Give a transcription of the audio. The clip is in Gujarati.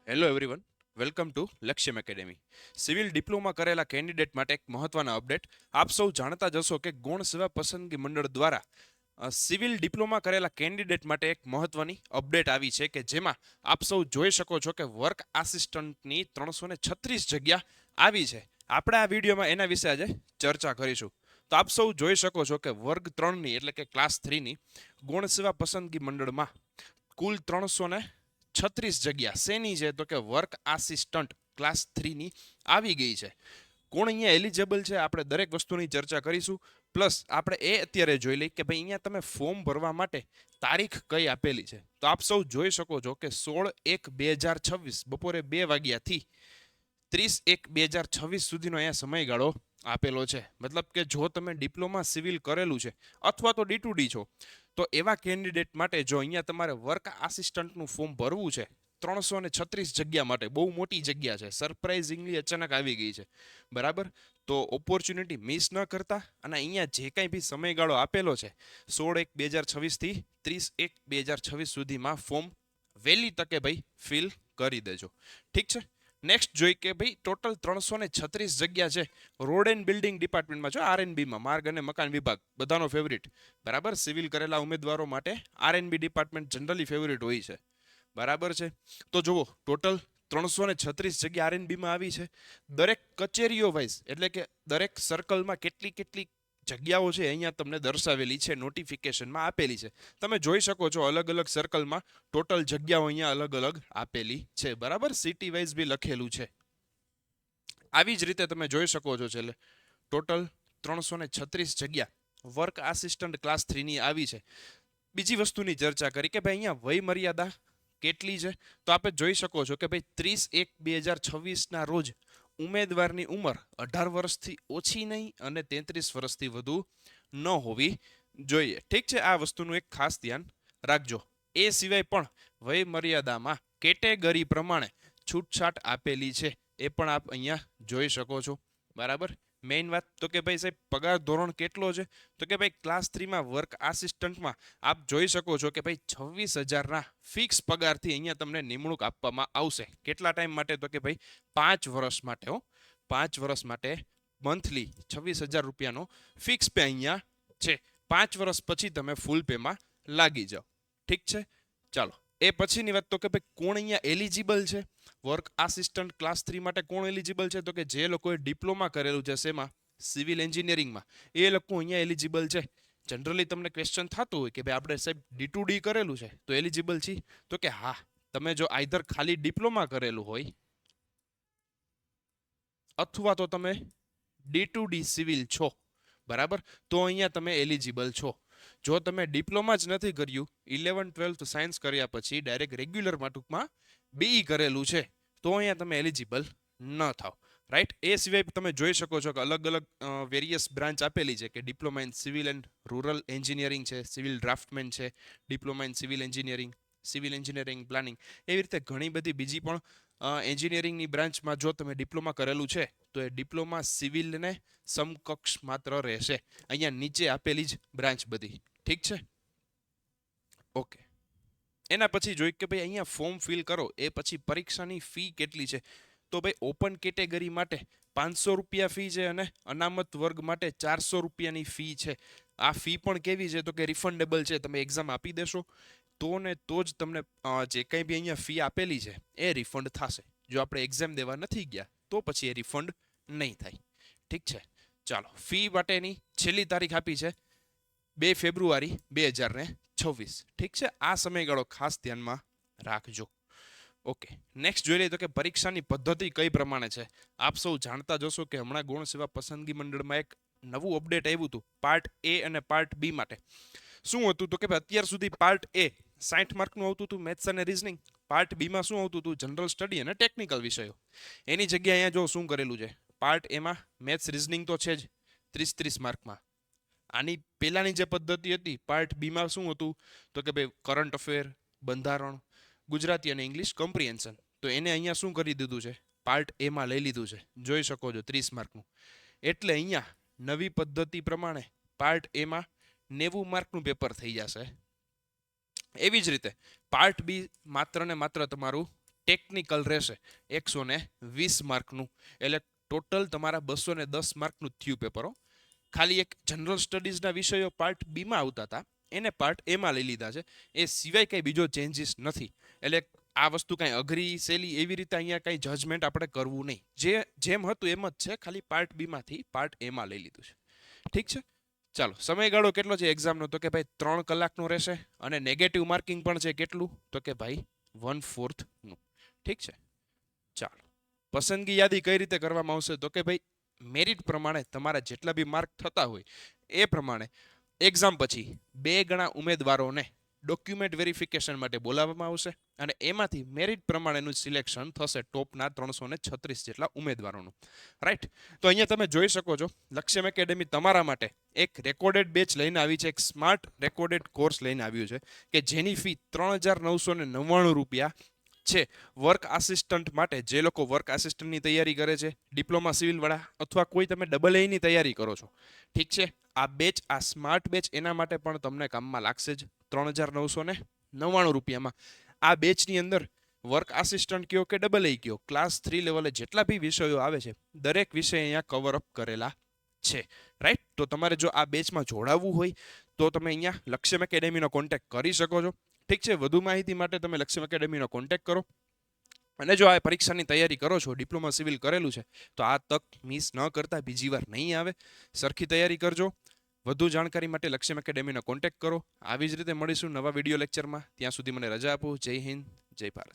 Hello everyone, welcome to Lakshyam Academy. Civil diploma કરેલા કેન્ડિડેટ માટે એક મહત્વના અપડેટ. આપ સૌ જાણતા જશો કે ગૌણ સેવા પસંદગી મંડળ દ્વારા સિવિલ ડિપ્લોમા કરેલા કેન્ડિડેટ માટે એક મહત્વની અપડેટ આવી છે કે જેમાં આપ સૌ જોઈ શકો છો કે વર્ક આસિસ્ટન્ટની 336 જગ્યા આવી છે. આપણે આ વિડીયોમાં એના વિશે આજે ચર્ચા કરીશું. તો આપ સૌ જોઈ શકો છો કે વર્ગ 3ની એટલે કે ક્લાસ 3ની ગૌણ સેવા પસંદગી મંડળમાં કુલ 336 જગ્યા શેની છે તો કે વર્ક આસિસ્ટન્ટ ક્લાસ 3ની આવી ગઈ છે. કોણ અહીંયા એલિજિબલ છે આપણે દરેક વસ્તુની ચર્ચા કરીશું. પ્લસ આપણે એ અત્યારે જોઈ લઈએ કે ભાઈ અહીંયા તમે ફોર્મ ભરવા માટે તારીખ કઈ આપેલી છે. તો આપ સૌ જોઈ શકો છો કે 16/1/2026 બપોરે 2 વાગ્યાથી 30/1/2026 સુધીનો અહીંયા સમયગાળો આપેલો છે. મતલબ કે જો તમે ડિપ્લોમા સિવિલ કરેલું છે અથવા તો D2D છો તો એવા કેન્ડિડેટ માટે જો અહીંયા તમારે વર્ક આસિસ્ટન્ટનું ફોર્મ ભરવું છે 336 જગ્યા માટે, બહુ મોટી જગ્યા છે, સરપ્રાઇઝિંગલી અચાનક આવી ગઈ છે, બરાબર. તો ઓપોર્ચ્યુનિટી મિસ ન કરતા અને અહીંયા જે કાંઈ બી સમયગાળો આપેલો છે 16/1/2026 થી 30/1/2026 સુધીમાં ફોર્મ વહેલી તકે ભાઈ ફિલ કરી દેજો. ઠીક છે. નેક્સ્ટ જોઈ કે ભાઈ ટોટલ 336 જગ્યા છે રોડ એન્ડ બિલ્ડિંગ ડિપાર્ટમેન્ટમાં છે, RNBમાં, માર્ગ અને મકાન વિભાગ, બધાનો ફેવરિટ, બરાબર. સિવિલ કરેલા ઉમેદવારો માટે RNB ડિપાર્ટમેન્ટ જનરલી ફેવરિટ હોય છે, બરાબર છે. તો જુઓ ટોટલ 336 જગ્યા RNBમાં આવી છે. દરેક કચેરીઓ વાઇઝ એટલે કે દરેક સર્કલમાં કેટલી કેટલી જગ્યાઓ છે અહીંયા તમને દર્શાવેલી છે, નોટિફિકેશનમાં આપેલી છે. તમે જોઈ શકો છો અલગ અલગ સર્કલમાં ટોટલ જગ્યાઓ અહીંયા અલગ અલગ આપેલી છે, બરાબર. સિટી વાઇઝ બી લખેલું છે. આવી જ રીતે તમે જોઈ શકો છો છેલ્લે ટોટલ 336 જગ્યા વર્ક આસિસ્ટન્ટ ક્લાસ 3ની આવી છે. બીજી વસ્તુની ચર્ચા કરી કે ભાઈ અહીંયા વય મર્યાદા કેટલી છે. તો આપણે જોઈ શકો છો કે ભાઈ 30/1/2026 રોજ ઉમેદવારની ઉંમર 18 વર્ષથી ઓછી નહીં અને 33 વર્ષથી વધુ ન હોવી જોઈએ. ઠીક છે, આ વસ્તુનું એક ખાસ ધ્યાન રાખજો. એ સિવાય પણ વય મર્યાદામાં કેટેગરી પ્રમાણે છૂટછાટ આપેલી છે, એ પણ આપ અહીંયા જોઈ શકો છો, બરાબર. મેઇન વાત તો કે ભાઈ સાહેબ પગાર ધોરણ કેટલો છે તો કે ભાઈ ક્લાસ 3માં વર્ક આસિસ્ટન્ટમાં આપ જોઈ શકો છો કે ભાઈ 26,000ના ફિક્સ પગારથી અહીંયા તમને નિમણૂક આપવામાં આવશે. કેટલા ટાઈમ માટે તો કે ભાઈ 5 વર્ષ માટે, 5 વર્ષ માટે મંથલી 26,000 રૂપિયાનો ફિક્સ પે અહીંયા છે. 5 વર્ષ પછી તમે ફૂલ પેમાં લાગી જાઓ. ઠીક છે. ચાલો એ પછીની વાત તો કે ભાઈ કોણ અહીંયા એલિજિબલ છે વર્ક આસિસ્ટન્ટ ક્લાસ 3 માટે. કોણ એલિજિબલ છે તો કે જે લોકોએ ડિપ્લોમા કરેલું છે શેમાં, સિવિલ એન્જિનિયરિંગમાં, એ લોકો અહીંયા એલિજિબલ છે. જનરલી તમને ક્વેશ્ચન થતું હોય કે ભાઈ આપણે સાહેબ D2D કરેલું છે તો એલિજિબલ છીએ તો કે હા, તમે જો આઈધર ખાલી ડિપ્લોમા કરેલું હોય અથવા તો તમે D2D સિવિલ છો, બરાબર, તો અહીંયા તમે એલિજિબલ છો. જો તમે ડિપ્લોમા જ નથી કર્યું, 11-12 સાયન્સ કર્યા પછી ડાયરેક્ટ રેગ્યુલરમાં ટૂંકમાં BE કરેલું છે તો અહીંયા તમે એલિજિબલ ન થાવ, રાઈટ. એ સિવાય તમે જોઈ શકો છો કે અલગ અલગ વેરિયસ બ્રાન્ચ આપેલી છે કે diploma in civil and rural engineering છે, સિવિલ ડ્રાફ્ટમેન છે, diploma in civil engineering, civil engineering planning, એવી રીતે ઘણી બધી બીજી પણ એન્જિનિયરિંગની બ્રાન્ચમાં જો તમે ડિપ્લોમા કરેલું છે તો એ ડિપ્લોમા સિવિલને સમકક્ષ માત્ર રહેશે. અહીંયા નીચે આપેલી જ બ્રાન્ચ બધી, ઠીક છે. ઓકે. એના પછી જોઈ કે ભાઈ અહીંયા ફોર્મ ફિલ કરો એ પછી પરીક્ષાની ફી કેટલી છે. તો ભાઈ ઓપન કેટેગરી માટે 500 રૂપિયા ફી છે અને અનામત વર્ગ માટે 400 રૂપિયાની ફી છે. આ ફી પણ કેવી છે તો કે રિફંડેબલ છે. તમે એક્ઝામ આપી દેશો તો ને તો જ તમને જે કંઈ બી અહીંયા ફી આપેલી છે એ રિફંડ થશે. જો આપણે એક્ઝામ દેવા નથી ગયા તો પછી એ રિફંડ નહીં થાય. ઠીક છે. ચાલો, ફી માટેની છેલ્લી તારીખ આપી છે 2 ફેબ્રુઆરી 2026. ઠીક છે. આ સમયગાળો ખાસ ધ્યાનમાં રાખજો. ઓકે. નેક્સ્ટ જોઈ લઈએ તો કે પરીક્ષાની પદ્ધતિ કઈ પ્રમાણે છે. આપ સૌ જાણતા જશો કે હમણાં ગૌણ સેવા પસંદગી મંડળમાં એક નવું અપડેટ આવ્યું હતું પાર્ટ A અને પાર્ટ B માટે. શું હતું તો કે અત્યાર સુધી પાર્ટ A 60 માર્કનું આવતું હતું મેથ્સ અને રીઝનિંગ. પાર્ટ બીમાં શું આવતું હતું જનરલ સ્ટડી અને ટેકનિકલ વિષયો. એની જગ્યાએ અહીંયા જો શું કરેલું છે, પાર્ટ એમાં મેથ્સ રીઝનિંગ તો છે જ 30-30 માર્કમાં. આની પહેલાની જે પદ્ધતિ હતી પાર્ટ બીમાં શું હતું તો કે ભાઈ કરંટ અફેર, બંધારણ, ગુજરાતી અને ઇંગ્લિશ કોમ્પ્રિહેન્શન. તો એને અહીંયા શું કરી દીધું છે, પાર્ટ એમાં લઈ લીધું છે. જોઈ શકો છો 30 માર્કનું. એટલે અહીંયા નવી પદ્ધતિ પ્રમાણે પાર્ટ એમાં 90 માર્કનું પેપર થઈ જશે. એવી જ રીતે પાર્ટ બી માત્ર ને માત્ર તમારું ટેકનિકલ રહેશે 120 માર્કનું, એટલે ટોટલ તમારા 210 માર્કનું થયું પેપર. ખાલી એક જનરલ સ્ટડીઝના વિષયો પાર્ટ બીમાં આવતા હતા એને પાર્ટ એમાં લઈ લીધા છે, એ સિવાય કંઈ બીજો ચેન્જીસ નથી. એટલે આ વસ્તુ કાંઈ અઘરી સહેલી એવી રીતે અહીંયા કાંઈ જજમેન્ટ આપણે કરવું નહીં, જેમ હતું એમ જ છે, ખાલી પાર્ટ બીમાંથી પાર્ટ એમાં લઈ લીધું છે. ઠીક છે, ચાલો. સમયગાળો કેટલો છે એક્ઝામનો? તો કે ભાઈ 3 કલાકનો રહેશે, અને નેગેટિવ માર્કિંગ પણ છે કેટલું? તો કે ભાઈ 1/4 નું. ઠીક છે, ચાલો. પસંદગી યાદી કઈ રીતે કરવામાં આવશે? તો કે ભાઈ મેરિટ પ્રમાણે તમારા જેટલા બી માર્ક થતા હોય એ પ્રમાણે એક્ઝામ પછી 2 ગણા ઉમેદવારોને ડોક્યુમેન્ટ વેરિફિકેશન માટે બોલાવવામાં આવશે, અને એમાંથી મેરિટ પ્રમાણેનું સિલેક્શન થશે ટોપના 336 જેટલા ઉમેદવારોનું. રાઈટ, તો અહીંયા તમે જોઈ શકો છો લક્ષ્યમ એકેડેમી તમારા માટે એક રેકોર્ડેડ બેચ લઈને આવી છે, એક સ્માર્ટ રેકોર્ડેડ કોર્સ લઈને આવ્યું છે કે જેની ફી 3,999 રૂપિયા છે. વર્ક આસિસ્ટન્ટ માટે, જે લોકો વર્ક આસિસ્ટન્ટની તૈયારી કરે છે, ડિપ્લોમા સિવિલ વાળા, અથવા કોઈ તમે AA ની તૈયારી કરો છો, ઠીક છે, આ બેચ, આ સ્માર્ટ બેચ એના માટે પણ તમને કામમાં લાગશે જ. 3,999 રૂપિયામાં આ બેચની અંદર વર્ક આસિસ્ટન્ટ કયો કે AA કયો, ક્લાસ 3 લેવલે જેટલા બી વિષયો આવે છે દરેક વિષય અહીંયા કવર અપ કરેલા છે. રાઈટ, તો તમારે જો આ બેચમાં જોડાવવું હોય તો તમે અહીંયા લક્ષ્યમ એકેડેમીનો કોન્ટેક્ટ કરી શકો છો. ઠીક છે, વધુ માહિતી માટે તમે લક્ષ્યમ એકેડેમીનો કોન્ટેક્ટ કરો. અને જો આ પરીક્ષાની તૈયારી કરો છો, ડિપ્લોમા સિવિલ કરેલું છે, તો આ તક મિસ ન કરતા, બીજી વાર નહીં આવે. સરખી તૈયારી કરજો. વધુ જાણકારી માટે લક્ષ્યમ એકેડેમીનો કોન્ટેક્ટ કરો. આવી જ રીતે મળીશું નવા વિડીયો લેક્ચરમાં. ત્યાં સુધી મને રજા આપો. જય હિન્દ, જય ભારત.